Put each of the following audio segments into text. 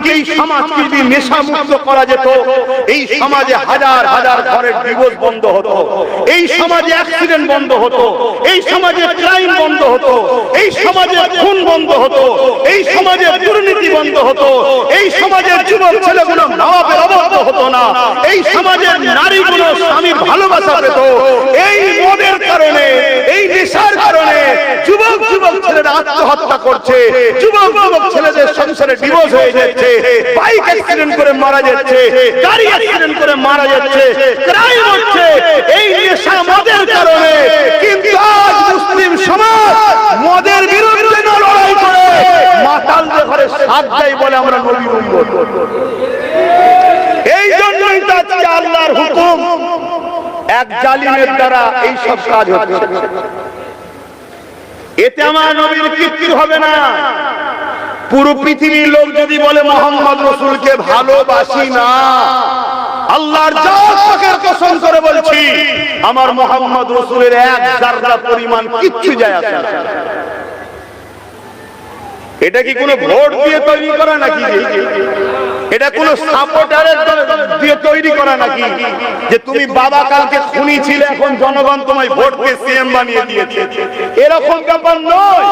দিনকে এই সমাজকে যদি নেশা মুক্ত করা যেত, এই সমাজে হাজার হাজার ঘরের ডিভোর্স বন্ধ হতো, এই সমাজে অ্যাক্সিডেন্ট বন্ধ হতো, এই সমাজে ক্রাইম বন্ধ হতো, এই সমাজে খুন বন্ধ হতো, এই সমাজে দুর্নীতি বন্ধ হতো, এই সমাজের যুবক ছেলেগুলো নবাবের অবদ্ধ হতো না, এই সমাজের নারীগুলো স্বামীর ভালোবাসা পেত। এই মদের কারণে, এই নেশার কারণে যুবক যুবক ছেলেরা আত্মহত্যা করছে, যুবক যুবক ছেলেদের সংসারে ডিভোর্স হয়ে যাচ্ছে, বাইক অ্যাক্সিডেন্ট করে মারা যাচ্ছে, গাড়ি অ্যাক্সিডেন্ট করে মারা যাচ্ছে, ক্রাইম হচ্ছে এই নেশা মদের কারণে। কিন্তু আজ মুসলিম সমাজ মদের বিরুদ্ধে লড়াই করে মাতালদের ঘরে সাত দেয় বলে আমরা নবীর উম্মত। এই জন্যই তো আজকে আল্লাহর হুকুম, এক জালিমের দ্বারা এই সব কাজ হচ্ছে। এতে আমার নবীর কীর্তি হবে না। পুরো পৃথিবীর লোক যদি বলে মুহাম্মদ রাসূলকে ভালোবাসি না, আল্লাহর জাতের কসম করে বলছি আমার মুহাম্মদ রাসূলের এক যারা পরিমাণ কিচ্ছু যায় আসে না। এটা কি কোনো ভোট দিয়ে তৈরি করা নাকি? এটা কোন সাপোর্টারের দিয়ে তৈরি করা নাকি যে তুমি বাবা কালকে খুনি ছিলে, এখন জনগণ তোমায় ভোট দিয়ে সিএম বানিয়ে দিয়েছে? এরকম ব্যাপার নয়।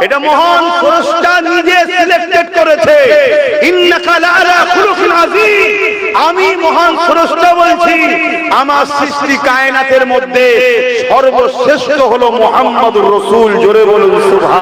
এটা মহান স্রষ্টা নিজে সিলেক্টেড করেছে। ইন্নাকা লাআলা খুলুকিন আযীম। আমি মহান স্রষ্টা বলছি, আমার সৃষ্টি কায়নাতের মধ্যে সর্বশ্রেষ্ঠ হলো মুহাম্মদুর রাসূল। জোরে বলুন সুবহান।